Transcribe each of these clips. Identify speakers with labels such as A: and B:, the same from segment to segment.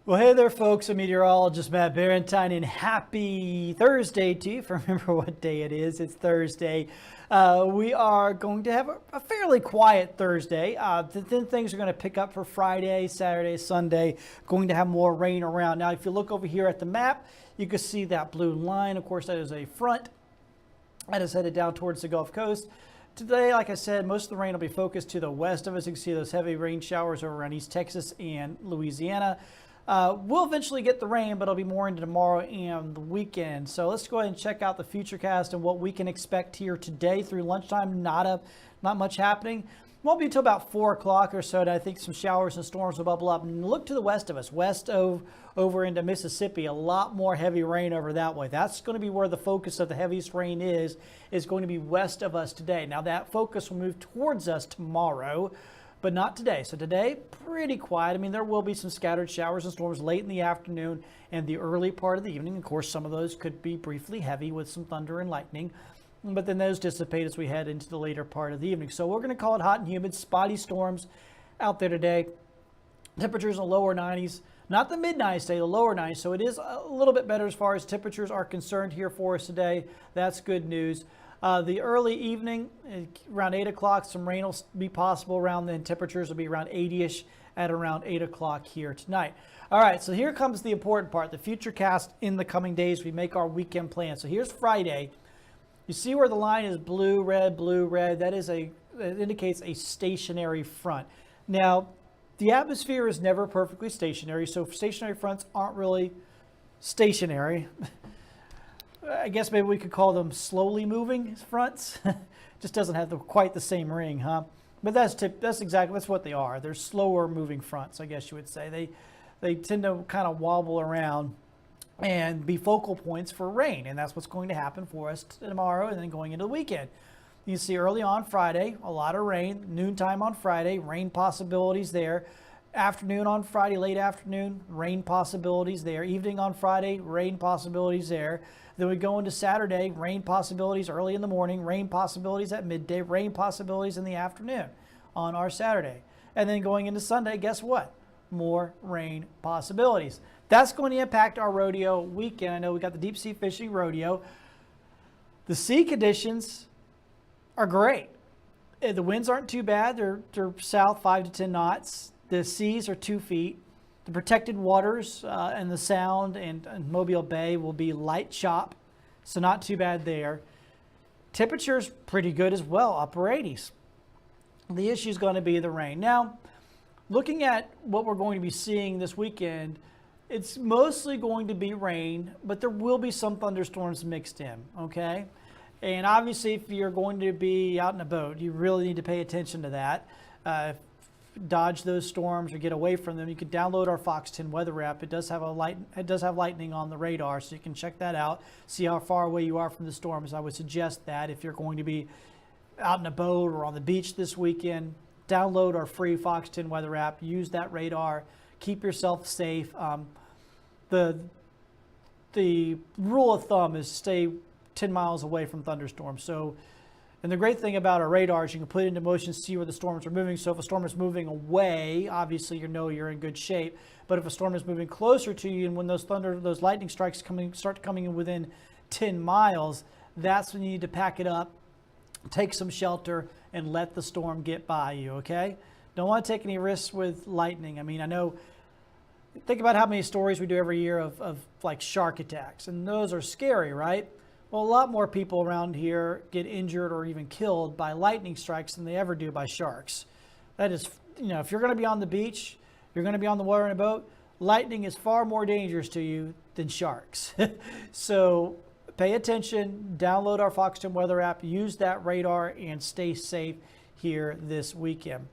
A: Well, hey there, folks. I'm meteorologist Matt Barentine, and happy Thursday to you. If you remember what day it is, it's Thursday. We are going to have a fairly quiet Thursday. Then things are going to pick up for Friday, Saturday, Sunday. Going to have more rain around. Now, if you look over here at the map, you can see that blue line. Of course, that is a front that is headed down towards the Gulf Coast. Today, like I said, most of the rain will be focused to the west of us. You can see those heavy rain showers over around East Texas and Louisiana. We'll eventually get the rain, but it'll be more into tomorrow and the weekend. So let's go ahead and check out the Futurecast and what we can expect here today through lunchtime. Not much happening. Won't be until about 4 o'clock or so that I think some showers and storms will bubble up. And look to the west of us, over into Mississippi, a lot more heavy rain over that way. That's going to be where the focus of the heaviest rain is going to be west of us today. Now that focus will move towards us tomorrow, but not today. So today, pretty quiet. I mean, there will be some scattered showers and storms late in the afternoon and the early part of the evening. Of course, some of those could be briefly heavy with some thunder and lightning, but then those dissipate as we head into the later part of the evening. So we're going to call it hot and humid, spotty storms out there today. Temperatures in the lower 90s, not the mid-90s today, the lower 90s. So it is a little bit better as far as temperatures are concerned here for us today. That's good news. The early evening, around 8 o'clock, some rain will be possible around then. Temperatures will be around 80-ish at around 8 o'clock here tonight. All right, so here comes the important part, the Futurecast in the coming days. We make our weekend plan. So here's Friday. You see where the line is blue, red, blue, red. That indicates a stationary front. Now, the atmosphere is never perfectly stationary, so stationary fronts aren't really stationary. I guess maybe we could call them slowly moving fronts. Just doesn't have quite the same ring, huh? But that's what they are. They're slower moving fronts, I guess you would say. They tend to kind of wobble around and be focal points for rain, and that's what's going to happen for us tomorrow and then going into the weekend. You see early on Friday, a lot of rain. Noontime on Friday, rain possibilities there. Afternoon on Friday, late afternoon, rain possibilities there. Evening on Friday, rain possibilities there. Then we go into Saturday, rain possibilities early in the morning, rain possibilities at midday, rain possibilities in the afternoon on our Saturday. And then going into Sunday, guess what? More rain possibilities. That's going to impact our rodeo weekend. I know we got the deep sea fishing rodeo. The sea conditions are great. The winds aren't too bad. They're south 5 to 10 knots. The seas are 2 feet. The protected waters and the Sound and Mobile Bay will be light chop, so not too bad there. Temperatures pretty good as well, upper 80s. The issue is going to be the rain. Now, looking at what we're going to be seeing this weekend, it's mostly going to be rain, but there will be some thunderstorms mixed in, okay? And obviously, if you're going to be out in a boat, you really need to pay attention to that. Dodge those storms or get away from them. You can download our Fox 10 weather app. It does have lightning on the radar, so you can check that out, see how far away you are from the storms. I would suggest that if you're going to be out in a boat or on the beach this weekend, download our free Fox 10 weather app. Use that radar. Keep yourself safe. The rule of thumb is stay 10 miles away from thunderstorms. So, and the great thing about our radar is you can put it into motion, see where the storms are moving. So if a storm is moving away, obviously you know you're in good shape. But if a storm is moving closer to you, and when those lightning strikes start coming in within 10 miles, that's when you need to pack it up, take some shelter, and let the storm get by you, okay? Don't want to take any risks with lightning. I mean, I know, think about how many stories we do every year of like shark attacks, and those are scary, right? Well, a lot more people around here get injured or even killed by lightning strikes than they ever do by sharks. That is, if you're going to be on the beach, you're going to be on the water in a boat, lightning is far more dangerous to you than sharks. So pay attention, download our Fox 10 weather app, use that radar, and stay safe here this weekend.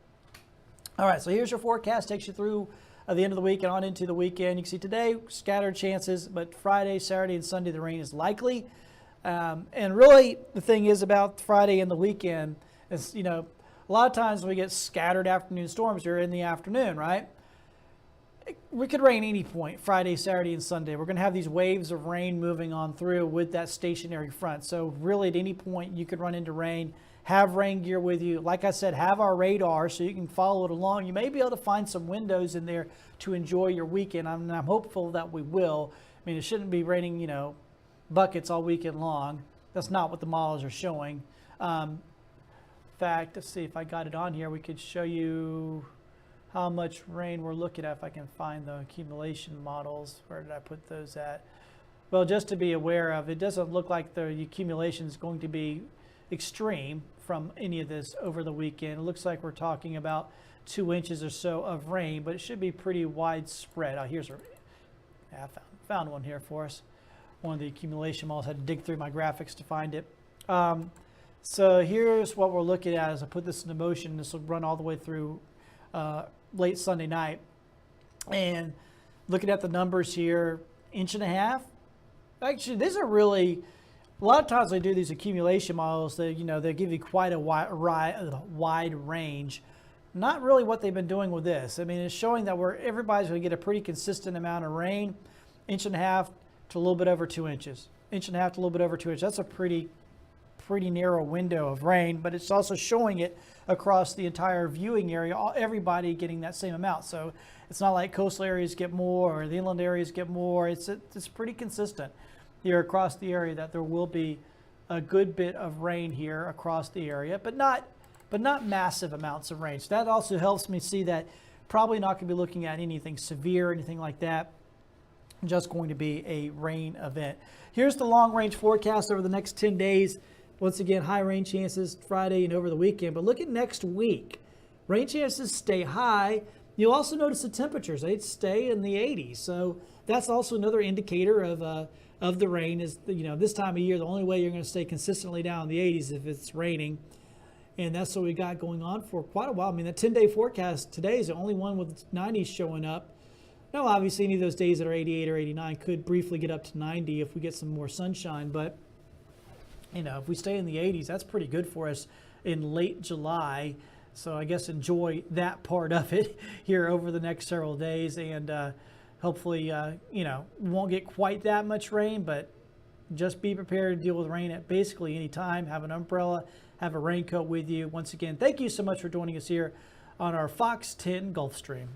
A: All right, so here's your forecast. Takes you through the end of the week and on into the weekend. You can see today, scattered chances, but Friday, Saturday, and Sunday, the rain is likely. And really, the thing is about Friday and the weekend is, a lot of times we get scattered afternoon storms here in the afternoon, right? We could rain any point, Friday, Saturday, and Sunday. We're going to have these waves of rain moving on through with that stationary front. So really, at any point, you could run into rain have rain gear with you. Like I said, have our radar so you can follow it along. You may be able to find some windows in there to enjoy your weekend. I'm hopeful that we will. I mean, it shouldn't be raining, buckets all weekend long. That's not what the models are showing. In fact, let's see if I got it on here. We could show you how much rain we're looking at if I can find the accumulation models. Where did I put those at? Well, just to be aware of, it doesn't look like the accumulation is going to be extreme from any of this over the weekend. It looks like we're talking about 2 inches or so of rain, but it should be pretty widespread. Oh, here's I found one here for us. One of the accumulation models. Had to dig through my graphics to find it. So here's what we're looking at as I put this into motion. This will run all the way through late Sunday night. And looking at the numbers here, 1.5 inches. Actually, these are really, a lot of times they do these accumulation models, they give you quite a wide range. Not really what they've been doing with this. I mean, it's showing that everybody's going to get a pretty consistent amount of rain, 1.5 inches to a little bit over 2 inches. 1.5 inches to a little bit over 2 inches. That's a pretty narrow window of rain, but it's also showing it across the entire viewing area, everybody getting that same amount. So it's not like coastal areas get more or the inland areas get more. It's pretty consistent here across the area that there will be a good bit of rain here across the area, but not massive amounts of rain. So that also helps me see that probably not going to be looking at anything severe, anything like that. Just going to be a rain event. Here's the long range forecast over the next 10 days. Once again, high rain chances Friday and over the weekend. But look at next week. Rain chances stay high. You'll also notice the temperatures. They stay in the 80s. So that's also another indicator of the rain is, this time of year, the only way you're going to stay consistently down in the 80s is if it's raining. And that's what we got going on for quite a while. I mean, the 10-day forecast today is the only one with 90s showing up. Now, obviously, any of those days that are 88 or 89 could briefly get up to 90 if we get some more sunshine. But, if we stay in the 80s, that's pretty good for us in late July. So I guess enjoy that part of it here over the next several days. And hopefully, we won't get quite that much rain, but just be prepared to deal with rain at basically any time. Have an umbrella, have a raincoat with you. Once again, thank you so much for joining us here on our Fox 10 Gulfstream.